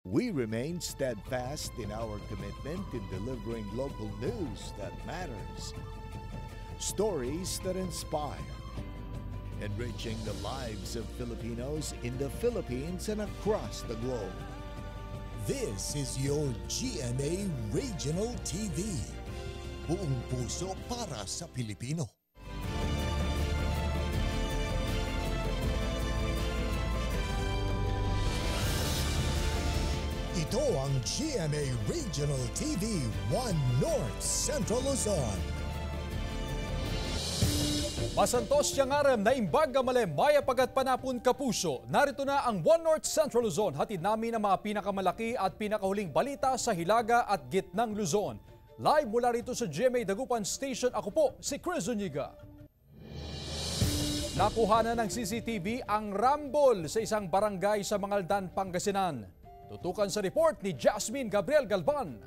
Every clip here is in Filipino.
We remain steadfast in our commitment in delivering local news that matters, stories that inspire, enriching the lives of Filipinos in the Philippines and across the globe. This is your GMA Regional TV. Buong puso para sa Pilipino. Ito ang GMA Regional TV 1 North Central Luzon. Masantos siyang aram na imbag gamale maya pagat panapun kapuso. Narito na ang 1 North Central Luzon. Hatid namin ang mga pinakamalaki at pinakahuling balita sa Hilaga at Gitnang Luzon. Live mula rito sa GMA Dagupan Station, ako po si Chris Zuniga. Nakuha na ng CCTV ang rambol sa isang barangay sa Mangaldan, Pangasinan. Tutukan sa report ni Jasmine Gabriel Galvan.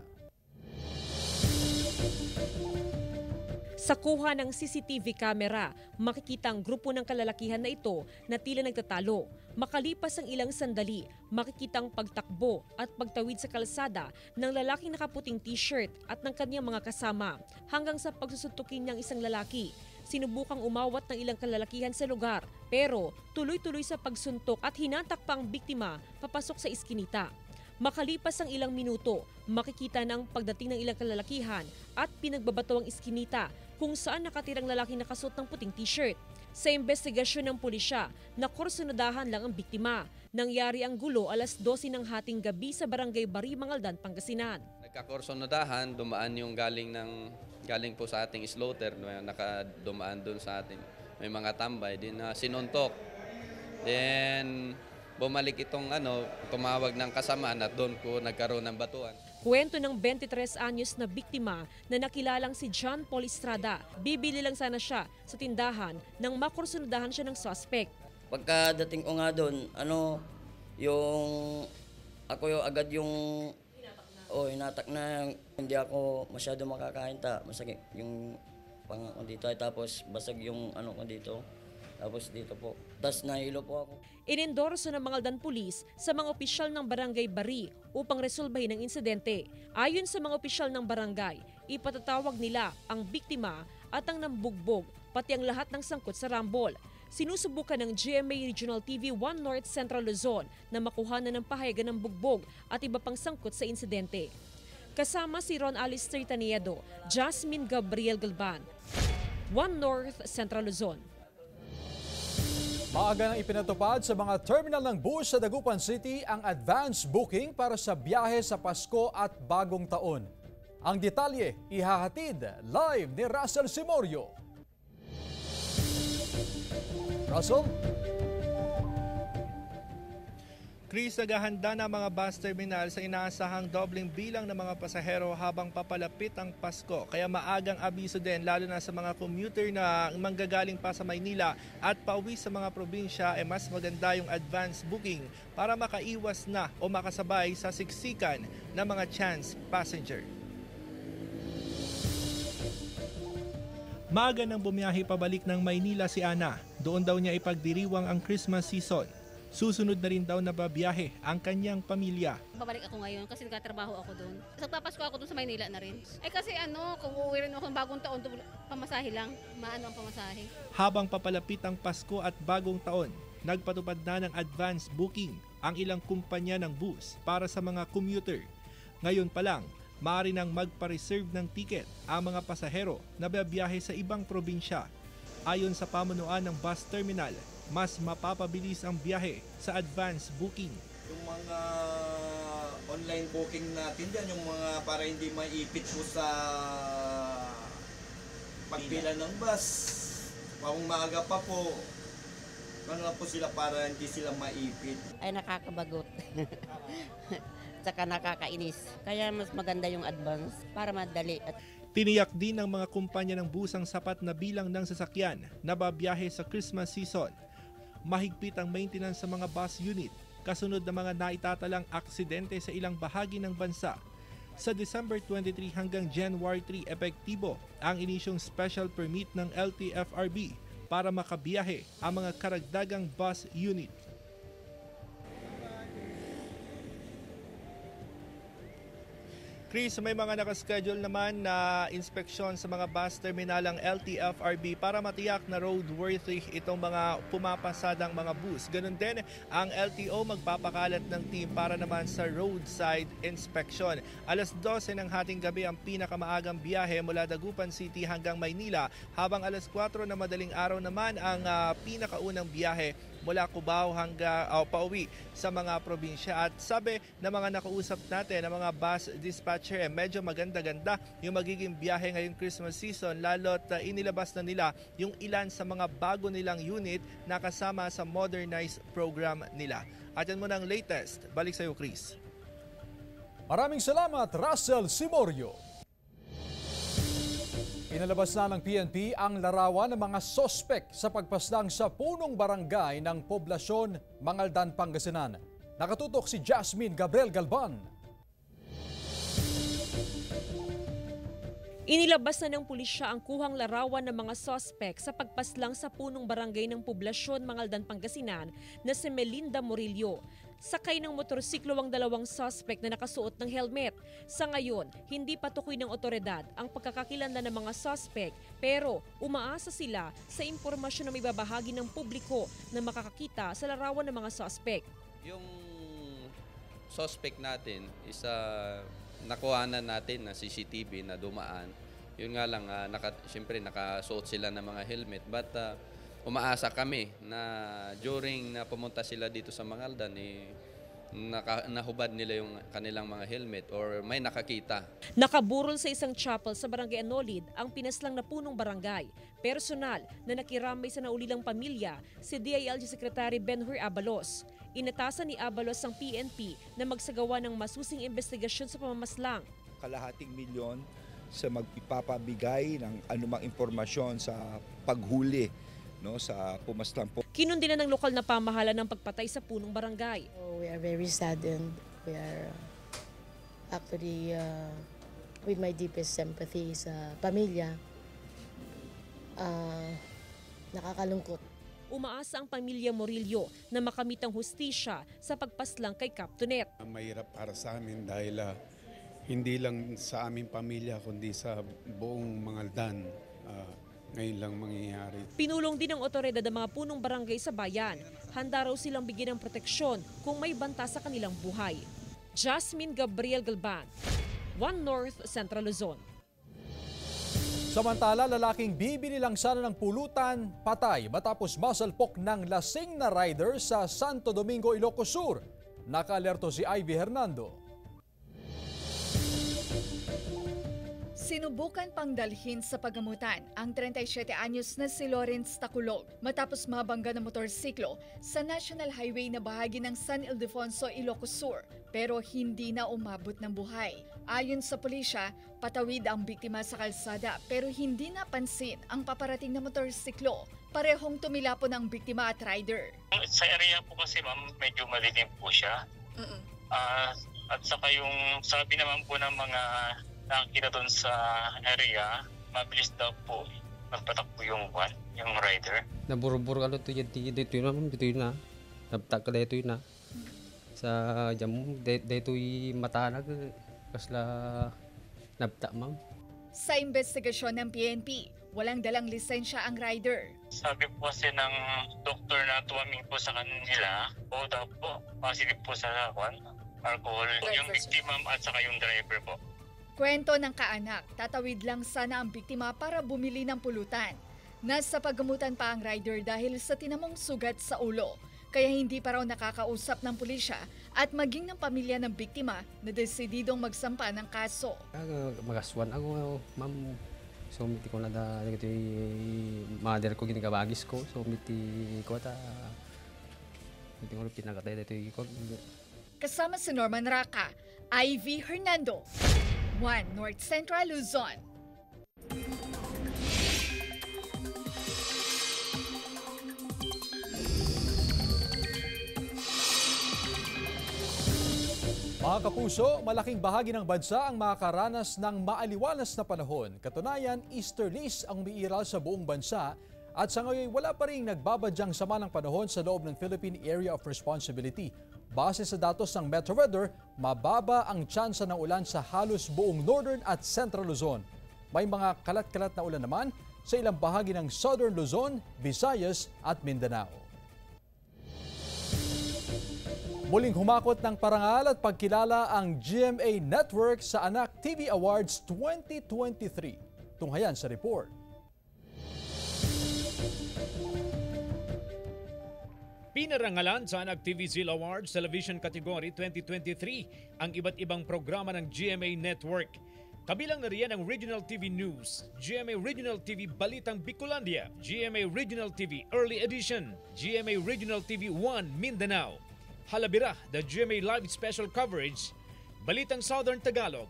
Sa kuha ng CCTV camera, makikita ang grupo ng kalalakihan na ito na tila nagtatalo. Makalipas ang ilang sandali, makikita ang pagtakbo at pagtawid sa kalsada ng lalaking nakaputing t-shirt at ng kanyang mga kasama hanggang sa pagsusuntukin ng isang lalaki. Sinubukang umawat ng ilang kalalakihan sa lugar pero tuloy-tuloy sa pagsuntok at hinatak pa ang biktima papasok sa iskinita. Makalipas ang ilang minuto, makikita ng pagdating ng ilang kalalakihan at pinagbabato ang iskinita kung saan nakatirang lalaki nakasuot ng puting t-shirt. Sa investigasyon ng pulisya, nakursunadahan lang ang biktima. Nangyari ang gulo alas 12 ng hating gabi sa Barangay Bari, Mangaldan, Pangasinan. Nagkakursunadahan, dumaan yung galing po sa ating slaughter, nakadumaan doon sa ating may mga tambay, din sinuntok. Then bumalik itong tumawag ng kasamaan at doon ko nagkaroon ng batuan. Kwento ng 23 anyos na biktima na nakilalang si John Paul Estrada. Bibili lang sana siya sa tindahan nang makursunadahan siya ng suspect. Pagkadating ko nga doon, ako yung agad yung hinatak na hindi ako masyado makakain masakit yung pangako dito ay tapos basag yung ko dito. Tapos dito po. Tapos nahilo po ako. Inendorso ng Mangaldan Police sa mga opisyal ng Barangay Bari upang resolbahin ang insidente. Ayon sa mga opisyal ng barangay, ipatatawag nila ang biktima at ang nambugbog, pati ang lahat ng sangkot sa rambol. Sinusubukan ng GMA Regional TV 1 North Central Luzon na makuha na ng pahayagan ng bugbog at iba pang sangkot sa insidente. Kasama si Ron Alistair Taniedo, Jasmine Gabriel Galvan, 1 North Central Luzon. Maaga nang ipinatupad sa mga terminal ng bus sa Dagupan City ang advance booking para sa biyahe sa Pasko at Bagong Taon. Ang detalye ihahatid live ni Russell Simorio. Russell? Chris, naghahanda na mga bus terminal sa inaasahang dobling bilang ng mga pasahero habang papalapit ang Pasko. Kaya maagang abiso din lalo na sa mga commuter na manggagaling pa sa Maynila at pauwi sa mga probinsya mas maganda yung advance booking para makaiwas na o makasabay sa siksikan ng mga chance passenger. Maaga nang bumiyahe pabalik ng Maynila si Ana. Doon daw niya ipagdiriwang ang Christmas season. Susunod na rin daw na babiyahe ang kanyang pamilya. Babalik ako ngayon kasi nagtatrabaho ako doon. Nagpapasko ako doon sa Maynila na rin. Kasi kung uuwi rin ako ng Bagong Taon, pamasahe lang. Maano ang pamasahe. Habang papalapit ang Pasko at Bagong Taon, nagpatupad na ng advance booking ang ilang kumpanya ng bus para sa mga commuter. Ngayon pa lang, maaari nang magpa-reserve ng ticket ang mga pasahero na babiyahe sa ibang probinsya. Ayon sa pamunuan ng bus terminal, mas mapapabilis ang biyahe sa advance booking. Yung mga online booking natin dyan, yung mga para hindi maipit po sa pagpila ng bus. Kung maaga pa po, lang po sila para hindi sila maipit. Ay nakakabagot. Tsaka nakakainis. Kaya mas maganda yung advance para madali. Tiniyak din ng mga kumpanya ng bus ang sapat na bilang ng sasakyan na babiyahe sa Christmas season. Mahigpit ang maintenance sa mga bus unit, kasunod ng mga naitatalang aksidente sa ilang bahagi ng bansa. Sa December 23 hanggang January 3, epektibo ang inisyong special permit ng LTFRB para makabiyahe ang mga karagdagang bus unit. Chris, may mga nakaschedule naman na inspeksyon sa mga bus terminalang LTFRB para matiyak na roadworthy itong mga pumapasadang mga bus. Ganun din, ang LTO magpapakalat ng team para naman sa roadside inspection. Alas 12 ng hating gabi ang pinakamaagang biyahe mula Dagupan City hanggang Maynila, habang alas 4 na madaling araw naman ang pinakaunang biyahe mula Cubao hanggang pauwi sa mga probinsya. At sabi ng mga nakausap natin, ng mga bus dispatcher, medyo maganda-ganda yung magiging biyahe ngayong Christmas season, lalo't inilabas na nila yung ilan sa mga bago nilang unit na kasama sa modernized program nila. At yan muna ang latest. Balik sa iyo, Chris. Maraming salamat, Russell Simorio. Inalabas na ng PNP ang larawan ng mga sospek sa pagpaslang sa punong barangay ng poblasyon Mangaldan, Pangasinan. Nakatutok si Jasmine Gabriel Galban. Inilabas na ng pulisya ang kuhang larawan ng mga sospek sa pagpaslang sa punong barangay ng poblasyon Mangaldan, Pangasinan na si Melinda Morillo. Sakay ng motorsiklo ang dalawang suspect na nakasuot ng helmet. Sa ngayon, hindi patukoy ng otoridad ang pagkakakilanlan ng mga suspect, pero umaasa sila sa impormasyon na may babahagi ng publiko na makakakita sa larawan ng mga suspect. Yung suspect natin is nakuhanan natin na CCTV na dumaan. Yun nga lang, siyempre nakasuot sila ng mga helmet, but umaasa kami na during na pumunta sila dito sa Mangaldan, nahubad nila yung kanilang mga helmet or may nakakita. Nakaburol sa isang chapel sa Barangay Anolid ang pinaslang na punong barangay. Personal na nakiramay sa naulilang pamilya si DILG Secretary Benhur Abalos. Inatasan ni Abalos ang PNP na magsagawa ng masusing investigasyon sa pamamaslang. Kalahating milyon sa magpapabigay ng anumang impormasyon sa paghuli sa pumaslang po. Kinundi na ng lokal na pamahalaan ng pagpatay sa punong barangay. We are very saddened. We are actually with my deepest sympathy sa pamilya. Nakakalungkot. Umaasa ang pamilya Morillo na makamit ang hustisya sa pagpaslang kay Captonet. Mahirap para sa amin dahil hindi lang sa aming pamilya kundi sa buong Mangaldan. Ngayon lang mangyayari. Pinulong din ng otoridad ang mga punong barangay sa bayan. Handa raw silang bigyan ng proteksyon kung may banta sa kanilang buhay. Jasmine Gabriel Galban, One North Central Luzon. Samantala, lalaking bibili lang sana ng pulutan, patay matapos masalpok ng lasing na rider sa Santo Domingo, Ilocos Sur. Nakaalerto si Ivy Hernando. Sinubukan pang dalhin sa pagamutan ang 37 anyos na si Lawrence Taculog matapos mabangga ng motorsiklo sa National Highway na bahagi ng San Ildefonso, Ilocos Sur, pero hindi na umabot ng buhay. Ayon sa pulisya, patawid ang biktima sa kalsada pero hindi napansin ang paparating na motorsiklo. Parehong tumilapon ang biktima at rider. Sa area po kasi ma'am, medyo malilim po siya. At saka yung sabi naman po ng mga nakakita doon sa area, mabilis daw po magpatakbo yung rider. Naburo-buro ano dito na. Nabtak ka dito na. Sa jam dito matanag kasla nabtak ma'am. Sa investigasyon ng PNP, walang dalang lisensya ang rider. Sabi po kasi ng doktor na tuwaming po sa kanila, o daw po, positive po sa alcohol, yung biktima at saka yung driver po. Kwento ng kaanak, tatawid lang sana ang biktima para bumili ng pulutan. Nasa paggamutan pa ang rider dahil sa tinamong sugat sa ulo. Kaya hindi pa raw nakakausap ng pulisya at maging ng pamilya ng biktima na desididong magsampa ng kaso. Magaswan ako, ma'am. So, miti ko na ito yung mother ko ginagabagis ko. So, miti ko pinakatay ito yung Kasama si Norman Raka, Ivy Hernando, One North Central Luzon. Mga kapuso, malaking bahagi ng bansa ang makakaranas ng maaliwalas na panahon. Katunayan, easterlies ang umiiral sa buong bansa at sa ngayon wala pa rin nagbabadyang sama ng panahon sa loob ng Philippine Area of Responsibility. Base sa datos ng Metro Weather, mababa ang tsansa ng ulan sa halos buong Northern at Central Luzon. May mga kalat-kalat na ulan naman sa ilang bahagi ng Southern Luzon, Visayas at Mindanao. Muling humakot ng parangal at pagkilala ang GMA Network sa Anak TV Awards 2023. Tunghayan sa report. Pinarangalan sa Anak TV Zil Awards Television Category 2023 ang iba't ibang programa ng GMA Network. Kabilang na riyan ang Regional TV News, GMA Regional TV Balitang Bicolandia, GMA Regional TV Early Edition, GMA Regional TV 1 Mindanao, Halabira, the GMA Live Special Coverage, Balitang Southern Tagalog,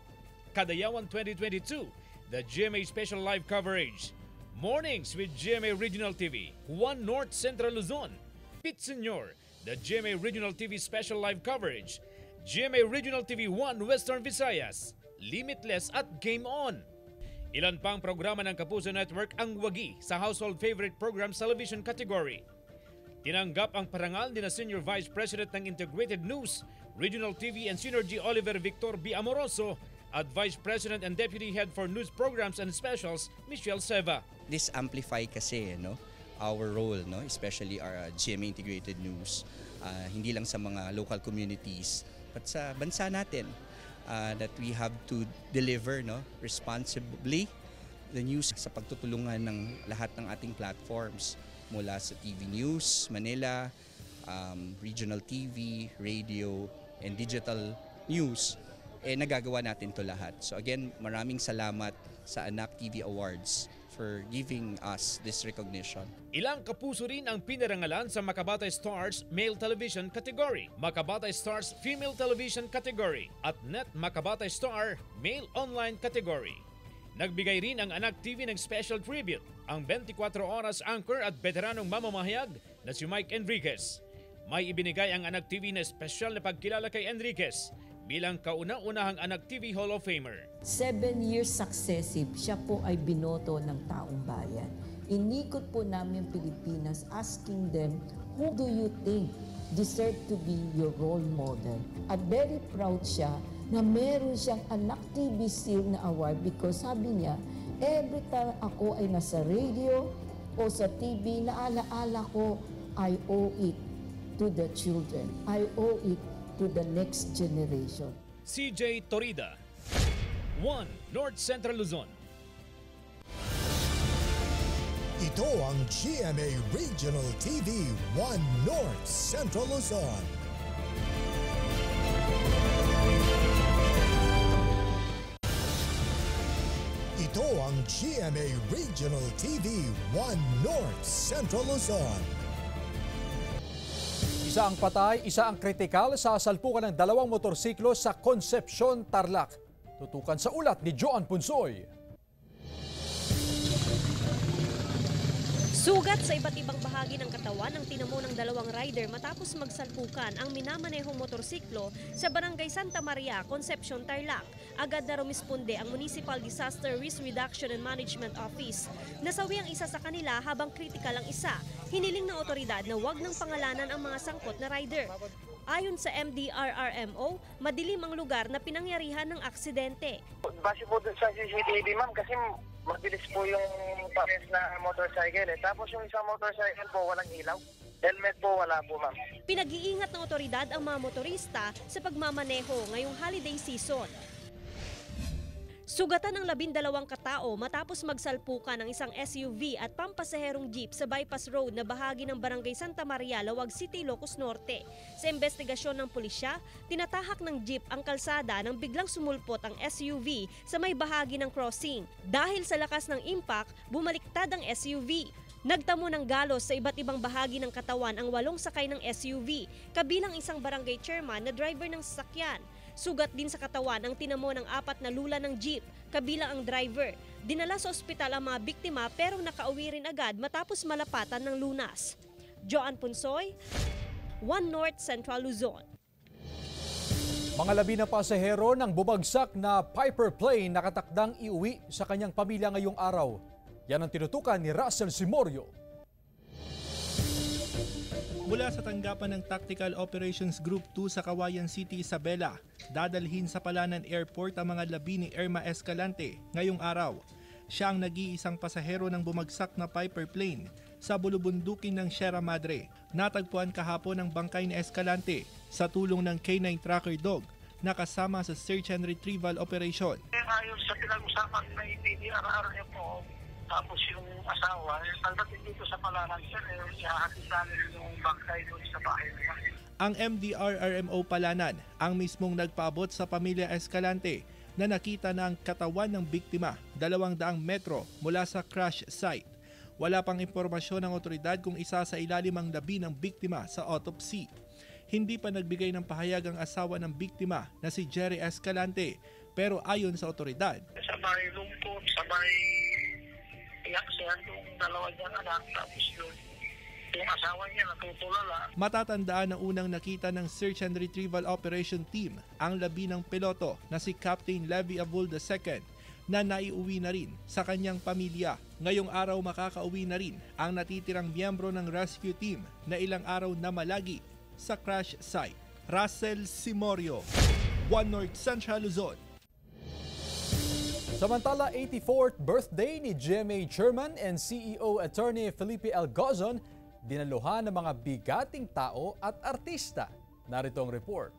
Kadayawan 2022, the GMA Special Live Coverage, Mornings with GMA Regional TV, 1 North Central Luzon, Pit Senor, the GMA Regional TV Special Live Coverage, GMA Regional TV 1 Western Visayas, Limitless at Game On. Ilan pang programa ng Kapuso Network ang wagi sa Household Favorite Programs Television category. Tinanggap ang parangal ni na Senior Vice President ng Integrated News, Regional TV and Synergy Oliver Victor B. Amoroso at Vice President and Deputy Head for News Programs and Specials, Michelle Seva. This amplify kasi, our role, especially our GMA Integrated News, hindi lang sa mga local communities, but sa bansa natin, that we have to deliver responsibly the news sa pagtutulungan ng lahat ng ating platforms mula sa TV News, Manila, Regional TV, Radio, and Digital News. Nagagawa natin to lahat. So again, maraming salamat sa Anak TV Awards for giving us this recognition. Ilang kapuso rin ang pinarangalan sa Makabatay Stars Male Television Category, Makabatay Stars Female Television Category, at Net Makabatay Star Male Online Category. Nagbigay rin ang Anak TV ng special tribute, ang 24 oras anchor at veteranong mamamahayag na si Mike Enriquez. May ibinigay ang Anak TV na espesyal na pagkilala kay Enriquez bilang kauna-unahang Anak TV Hall of Famer. 7 years successive, siya po ay binoto ng taong bayan. Inikot po namin Pilipinas asking them, who do you think deserve to be your role model? At very proud siya na meron siyang Anak TV Seal na award because sabi niya, every time ako ay nasa radio o sa TV, naalaala ko, I owe it to the children. I owe it to the next generation. CJ Torida, 1 North Central Luzon. Ito ang GMA Regional TV 1 North Central Luzon. Ito ang GMA Regional TV 1 North Central Luzon. Isa ang patay, isa ang kritikal sa salpukan ng 2 motorsiklo sa Concepcion, Tarlac. Tutukan sa ulat ni Joan Punsoy. Sugat sa iba't ibang bahagi ng katawan ang tinamo ng 2 rider matapos magsalpukan ang minamanehong motorsiklo sa Barangay Santa Maria, Concepcion, Tarlac. Agad na rumisponde ang Municipal Disaster Risk Reduction and Management Office. Nasawi ang isa sa kanila habang kritikal ang isa. Hiniling ng otoridad na huwag ng pangalanan ang mga sangkot na rider. Ayon sa MDRRMO, madilim ang lugar na pinangyarihan ng aksidente. Base po dun sa CCTV, ma'am, kasi mabilis po yung pares na motorcycle. Tapos yung isang motorcycle po walang ilaw. Helmet po wala po, ma'am. Pinag-iingat ng otoridad ang mga motorista sa pagmamaneho ngayong holiday season. Sugatan ng 12 katao matapos magsalpukan ng isang SUV at pampasaherong jeep sa bypass road na bahagi ng Barangay Santa Maria, Lawag City, Ilocos Norte. Sa investigasyon ng pulisya, tinatahak ng jeep ang kalsada nang biglang sumulpot ang SUV sa may bahagi ng crossing. Dahil sa lakas ng impact, bumaliktad ang SUV. Nagtamo ng galos sa iba't ibang bahagi ng katawan ang 8 sakay ng SUV, kabilang isang barangay chairman na driver ng sasakyan. Sugat din sa katawan ang tinamo ng 4 na lula ng jeep, kabilang ang driver. Dinala sa ospital ang mga biktima pero nakauwi rin agad matapos malapatan ng lunas. Joan Punsoy, 1 North Central Luzon. Mga labi na pasahero ng bumagsak na Piper plane nakatakdang iuwi sa kanyang pamilya ngayong araw. Yan ang tinutukan ni Russell Simorio. Mula sa tanggapan ng Tactical Operations Group 2 sa Kawayan City, Isabela, dadalhin sa Palanan Airport ang mga labi ni Irma Escalante ngayong araw. Siya ang nag-iisang pasahero ng bumagsak na Piper plane sa bulubundukin ng Sierra Madre. Natagpuan kahapon ang bangkay ni Escalante sa tulong ng K9 Tracker Dog na kasama sa search and retrieval operation. Ayon sa pinag-usapan na PDRR niya po, tapos yung asawa, pagdating dito sa Palanan, sir, ihahatid namin yung bangkay doon sa bahay nila. Ang MDRRMO Palanan ang mismong nagpaabot sa pamilya Escalante na nakita na ang katawan ng biktima 200 metro mula sa crash site. Wala pang impormasyon ng otoridad kung isa sa ilalim ang labi ng biktima sa autopsy. Hindi pa nagbigay ng pahayag ang asawa ng biktima na si Jerry Escalante, pero ayon sa otoridad, sabay lungkot, sabay iyak siya yung dalawa niyang anak, tapos yung asawa niya natutulala. Matatandaan na unang nakita ng Search and Retrieval Operation Team ang labi ng piloto na si Captain Levy Abul II na naiuwi na rin sa kanyang pamilya. Ngayong araw makakauwi na rin ang natitirang miyembro ng rescue team na ilang araw na malagi sa crash site. Russell Simorio, One North Central Luzon. Samantala, 84th birthday ni GMA Chairman and CEO Attorney Felipe L. Gozon, dinaluhan ng mga bigating tao at artista. Narito ang report.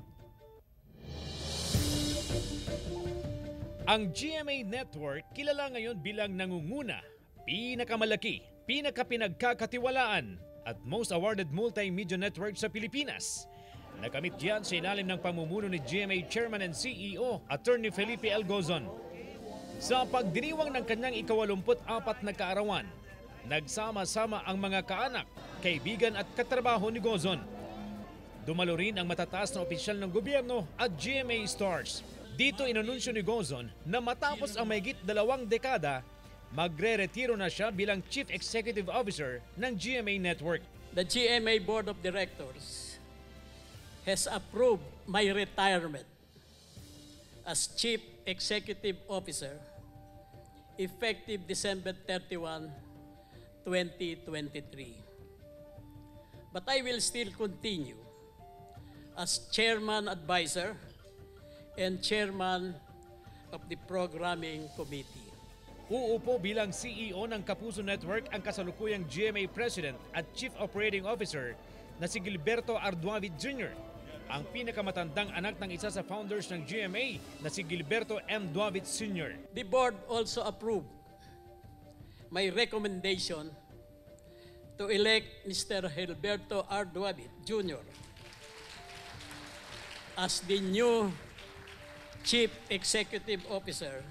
Ang GMA Network kilala ngayon bilang nangunguna, pinakamalaki, pinakapinagkakatiwalaan at most awarded multimedia network sa Pilipinas. Nakamit yan sa ilalim ng pamumuno ni GMA Chairman and CEO Attorney Felipe L. Gozon. Sa pagdiriwang ng kanyang ika-84 na kaarawan, nagsama-sama ang mga kaanak, kaibigan at katrabaho ni Gozon. Dumalo rin ang matataas na opisyal ng gobyerno at GMA stars. Dito inanunsyo ni Gozon na matapos ang mahigit 2 dekada, magre-retiro na siya bilang Chief Executive Officer ng GMA Network. The GMA Board of Directors has approved my retirement as Chief Executive Officer effective December 31, 2023. But I will still continue as Chairman Advisor and Chairman of the Programming Committee. Uupo bilang CEO ng Kapuso Network ang kasalukuyang GMA President at Chief Operating Officer na si Gilberto Arduavit Jr., ang pinakamatandang anak ng isa sa founders ng GMA na si Gilberto M. Duavit Sr. The board also approved my recommendation to elect Mr. Gilberto R. Duavit Jr. as the new Chief Executive Officer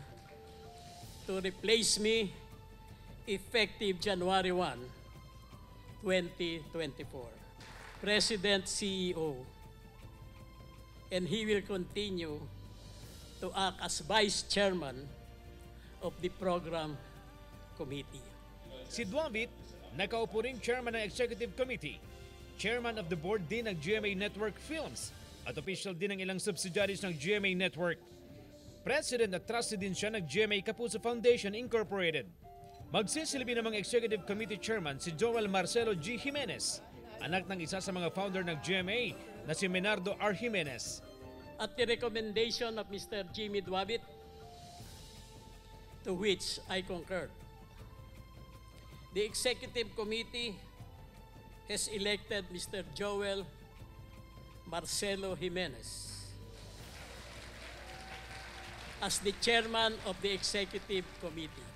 to replace me effective January 1, 2024. President CEO, and he will continue to act as Vice Chairman of the Program Committee. Si Duavit, nakaupo ring Chairman ng Executive Committee, Chairman of the Board din ng GMA Network Films, at official din ng ilang subsidiaries ng GMA Network. President at trustee din siya ng GMA Kapuso Foundation Incorporated. Magsisilbi namang Executive Committee Chairman si Joel Marcelo G. Jimenez, anak ng isa sa mga founder ng GMA na si Menardo R. Jimenez. At the recommendation of Mr. Jimmy Duavit, to which I concur, the Executive Committee has elected Mr. Joel Marcelo Jimenez as the Chairman of the Executive Committee.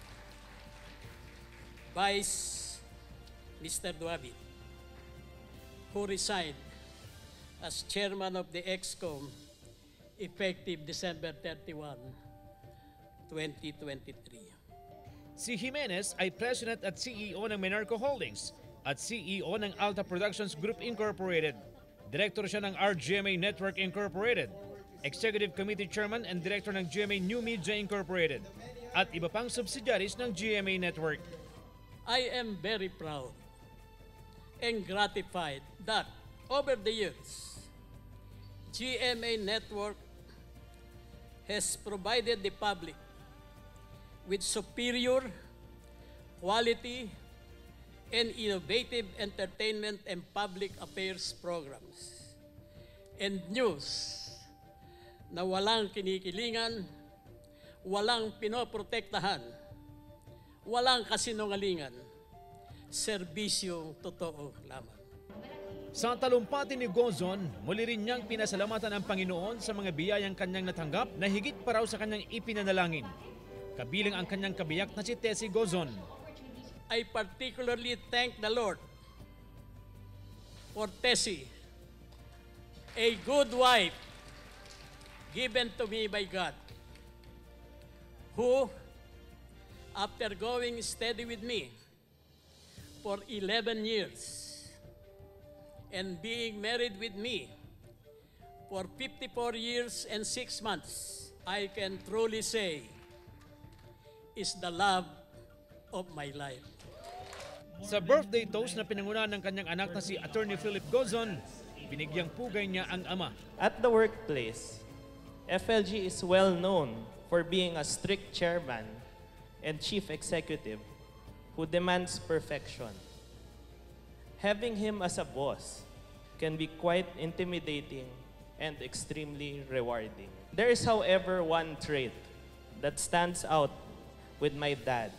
Vice Mr. Duavit, who resigned as Chairman of the ExCom effective December 31, 2023. Si Jimenez ay President at CEO ng Menarco Holdings at CEO ng Alta Productions Group Incorporated. Director siya ng RGMA Network Incorporated, Executive Committee Chairman and Director ng GMA New Media Incorporated, at iba pang subsidiaries ng GMA Network. I am very proud and gratified that over the years, GMA Network has provided the public with superior quality and innovative entertainment and public affairs programs, and news na walang kinikilingan, walang pinoprotektahan, walang kasinungalingan, serbisyong totoo lamang. Sa talumpati ni Gozon, muli rin niyang pinasalamatan ang Panginoon sa mga biyayang kanyang natanggap na higit pa raw sa kanyang ipinanalangin. Kabilang ang kanyang kabiyak na si Tessie Gozon. I particularly thank the Lord for Tessie, a good wife given to me by God, who, after going steady with me for 11 years and being married with me for 54 years and 6 months, I can truly say is the love of my life. Sa birthday toast na pinangunahan ng kanyang anak na si Attorney Philip Gozon, binigyang pugay niya ang ama. At the workplace, FLG is well known for being a strict chairman and chief executive who demands perfection. Having him as a boss can be quite intimidating and extremely rewarding. There is, however, one trait that stands out with my dad,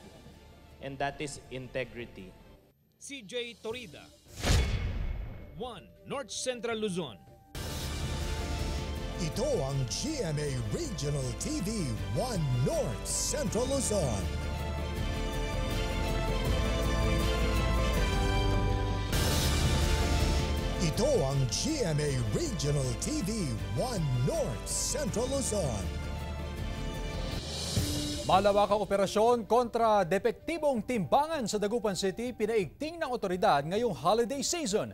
and that is integrity. CJ Torida, 1 North Central Luzon. Ito ang GMA Regional TV 1 North Central Luzon. Ito ang GMA Regional TV 1 North Central Luzon. Malawakang operasyon kontra depektibong timbangan sa Dagupan City pinaigting ng otoridad ngayong holiday season.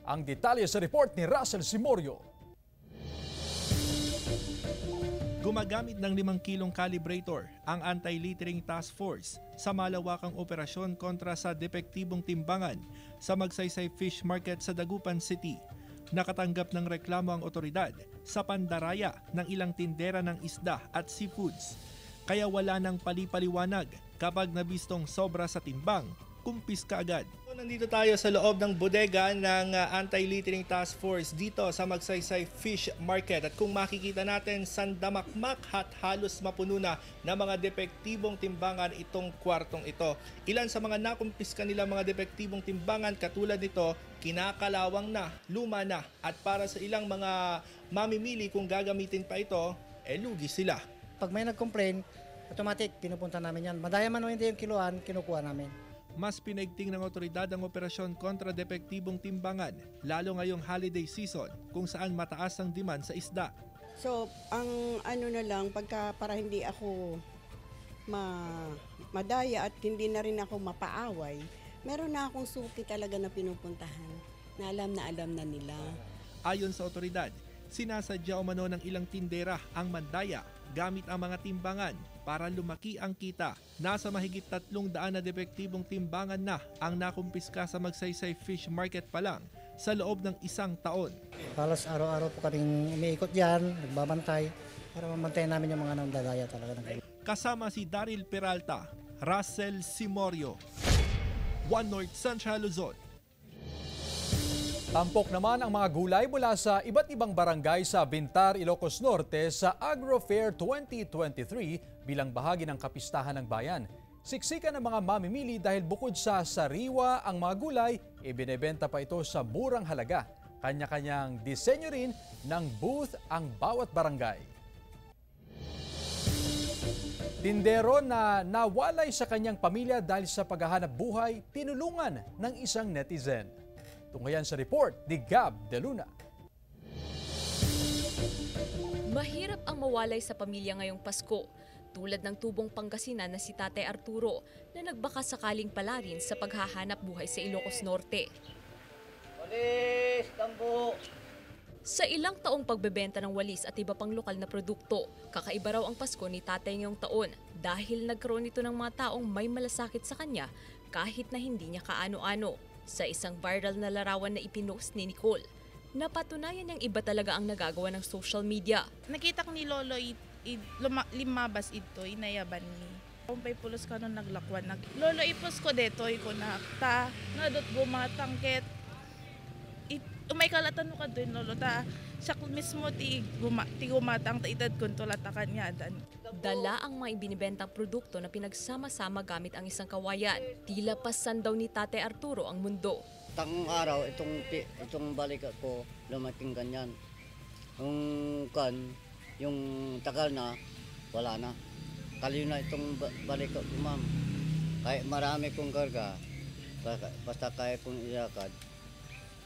Ang detalye sa report ni Russell Simorio. Gumagamit ng 5 kilong calibrator ang Anti-Littering Task Force sa malawakang operasyon kontra sa depektibong timbangan sa Magsaysay Fish Market sa Dagupan City. Nakatanggap ng reklamo ang otoridad sa pandaraya ng ilang tindera ng isda at seafoods. Kaya wala nang palipaliwanag kapag nabistong sobra sa timbang, kumpis ka agad. Nandito tayo sa loob ng bodega ng Anti-Littering Task Force dito sa Magsaysay Fish Market. At kung makikita natin, sandamakmak at halos mapuno na ng mga depektibong timbangan itong kwartong ito. Ilan sa mga nakumpiska nila mga depektibong timbangan katulad nito, kinakalawang na, luma na. At para sa ilang mga mamimili kung gagamitin pa ito, lugi sila. Pag may nag-complain, automatic pinupunta namin yan. Madaya man o hindi yung kiluan, kinukuha namin. Mas pinaigting ng otoridad ang operasyon kontra depektibong timbangan, lalo ngayong holiday season kung saan mataas ang demand sa isda. So, ang ano na lang, pagka para hindi ako madaya at hindi na rin ako mapaaway, meron na akong suki talaga na pinupuntahan na alam na nila. Ayon sa otoridad, sinasadya umano ng ilang tindera ang mandaya gamit ang mga timbangan para lumaki ang kita. Nasa mahigit 300 na depektibong timbangan na ang nakumpiska sa Magsaysay Fish Market pa lang sa loob ng 1 taon. Halos araw-araw po kaming umiikot dyan, nagbabantay para mamantayan namin yung mga nandadaya talaga. Kasama si Daryl Peralta, Russell Simorio, 1 North Central Luzon. Tampok naman ang mga gulay mula sa iba't ibang barangay sa Bintar, Ilocos Norte sa Agro Fair 2023 bilang bahagi ng kapistahan ng bayan. Siksikan ng mga mamimili dahil bukod sa sariwa ang mga gulay, ibinebenta pa ito sa murang halaga. Kanya-kanyang disenyo rin ng booth ang bawat barangay. Tindero na nawalay sa kanyang pamilya dahil sa paghahanap buhay, tinulungan ng isang netizen. Tunghayan sa report ni Gab De Luna. Mahirap ang mawalay sa pamilya ngayong Pasko, tulad ng tubong Pangasinan na si Tatay Arturo na nagbaka sakaling pala rin sa paghahanap buhay sa Ilocos Norte. Walis, tambo! Sa ilang taong pagbebenta ng walis at iba pang lokal na produkto, kakaiba raw ang Pasko ni Tatay ngayong taon dahil nagkaroon ito ng mga taong may malasakit sa kanya kahit na hindi niya kaano-ano. Sa isang viral na larawan na ipinost ni Nicole, napatunayan niyang iba talaga ang nagagawa ng social media. Nakita ko ni Lolo limabas ito, inayaban ni. Kumpay pulos ka nung naglakwan. Lolo ipos ko deto, ko na ta, nadot gumatangket. Umay kalatan mo ka doon, lolo ta. Siya mismo ti gumatang ta itad kun tulatakan niya dan. Dala ang mga ibinibentang produkto na pinagsama-sama gamit ang isang kawayan. Tila pasan daw ni Tate Arturo ang mundo. Tang araw itong balik ko lumating ganyan. Yung tagal na wala na. Kaliw na itong balik ko, ma'am. Kaya marami kong karga. Basta kaya kong ilakad,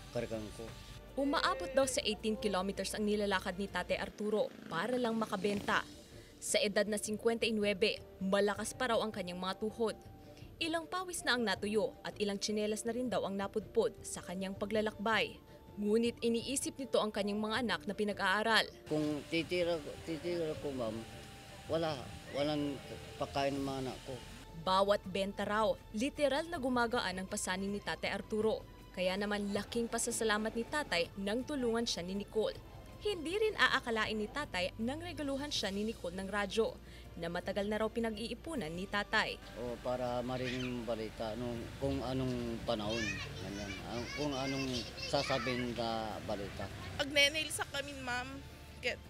kargang ko. Umaabot daw sa 18 kilometers ang nilalakad ni Tate Arturo para lang makabenta. Sa edad na 59, malakas pa raw ang kanyang mga tuhod. Ilang pawis na ang natuyo at ilang tsinelas na rin daw ang napudpod sa kanyang paglalakbay. Ngunit iniisip nito ang kanyang mga anak na pinag-aaral. Kung titira ko, ma'am, walang pagkain ng mga anak ko. Bawat benta raw, literal na gumagaan ang pasanin ni Tate Arturo. Kaya naman laking pasasalamat ni Tatay nang tulungan siya ni Nicole. Hindi rin aakalain ni Tatay nang regaluhan siya ni Nicole ng radyo na matagal na raw pinag-iipunan ni Tatay. O para marinig balita kung anong panahon, ganyan. Kung anong sasabihin na balita. Agnenil sa kami, ma'am. Ket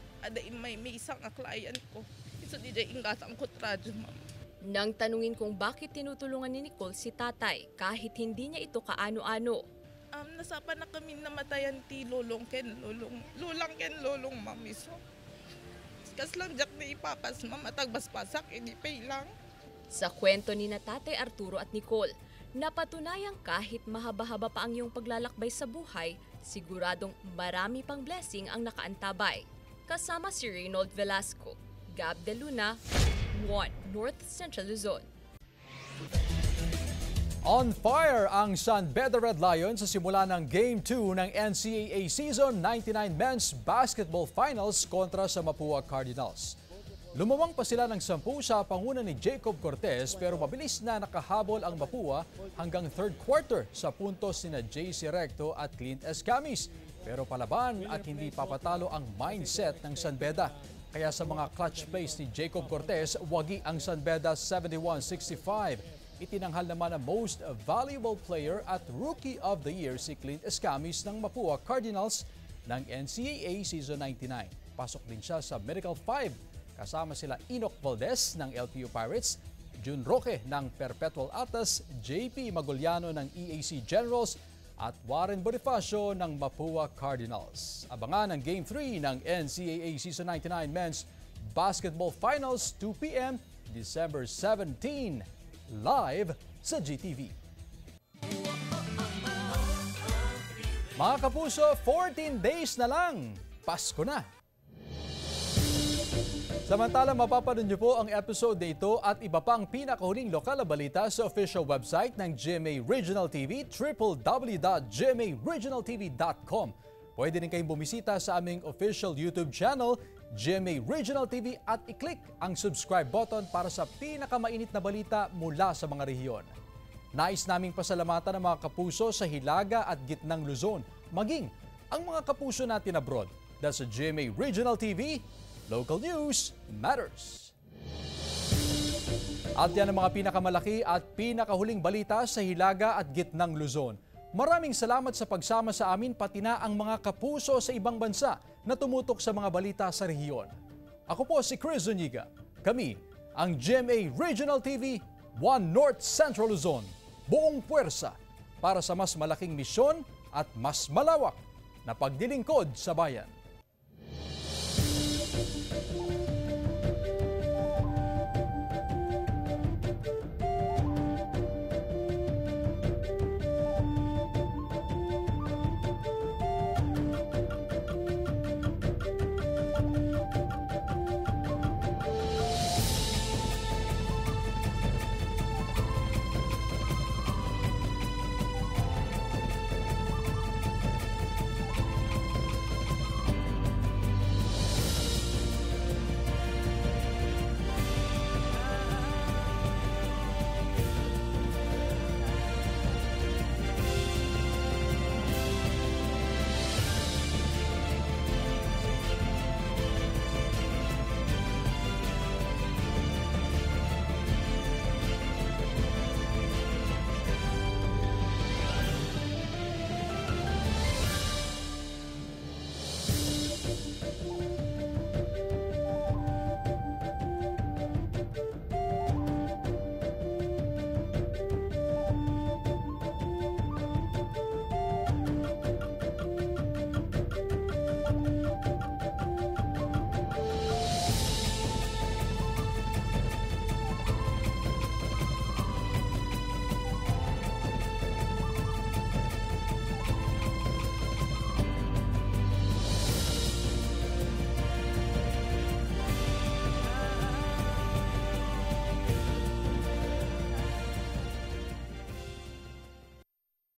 may isang client ko. Iso DJ ingatang ko radyo, ma'am. Nang tanungin kung bakit tinutulungan ni Nicole si Tatay kahit hindi niya ito kaano-ano. Nasapan na kami namatayan ti lulang ken lulong mamiso. Kas lang jak na ipapas matagbaspasak inipay lang. Sa kwento ni na Tatay Arturo at Nicole, napatunayang kahit mahaba-haba pa ang iyong paglalakbay sa buhay, siguradong marami pang blessing ang nakaantabay. Kasama si Reynold Velasco, Gab De Luna, 1 North Central Luzon. On fire ang San Beda Red Lions sa simula ng Game 2 ng NCAA Season 99 Men's Basketball Finals kontra sa Mapua Cardinals. Lumamang pa sila ng 10 sa panguna ni Jacob Cortez pero mabilis na nakahabol ang Mapua hanggang third quarter sa puntos ni JC Recto at Clint Escamis. Pero palaban at hindi papatalo ang mindset ng San Beda. Kaya sa mga clutch plays ni Jacob Cortez, wagi ang San Beda 71-65. Itinanghal naman ang Most Valuable Player at Rookie of the Year si Clint Escamis ng Mapua Cardinals ng NCAA Season 99. Pasok din siya sa Medical 5. Kasama sila Enoch Valdez ng LPU Pirates, Jun Roque ng Perpetual Atas, JP Maguliano ng EAC Generals at Warren Bonifacio ng Mapua Cardinals. Abangan ang Game 3 ng NCAA Season 99 Men's Basketball Finals 2 p.m. December 17. Live sa GTV. Mga kapuso, 14 days na lang. Pasko na. Samantala, mapapanood niyo po ang episode na ito at iba pang pinakahuling lokal na balita sa official website ng GMA Regional TV, www.gmaregionaltv.com. Pwede rin kayong bumisita sa aming official YouTube channel, GMA Regional TV, at i-click ang subscribe button para sa pinakamainit na balita mula sa mga rehiyon. Nais naming pasalamatan ang mga kapuso sa Hilaga at Gitnang Luzon, maging ang mga kapuso natin abroad. Dahil sa GMA Regional TV, local news matters. At yan ang mga pinakamalaki at pinakahuling balita sa Hilaga at Gitnang Luzon. Maraming salamat sa pagsama sa amin pati na ang mga kapuso sa ibang bansa na tumutok sa mga balita sa rehiyon. Ako po si Chris Zuniga. Kami ang GMA Regional TV 1 North Central Luzon. Buong puwersa para sa mas malaking misyon at mas malawak na paglilingkod sa bayan.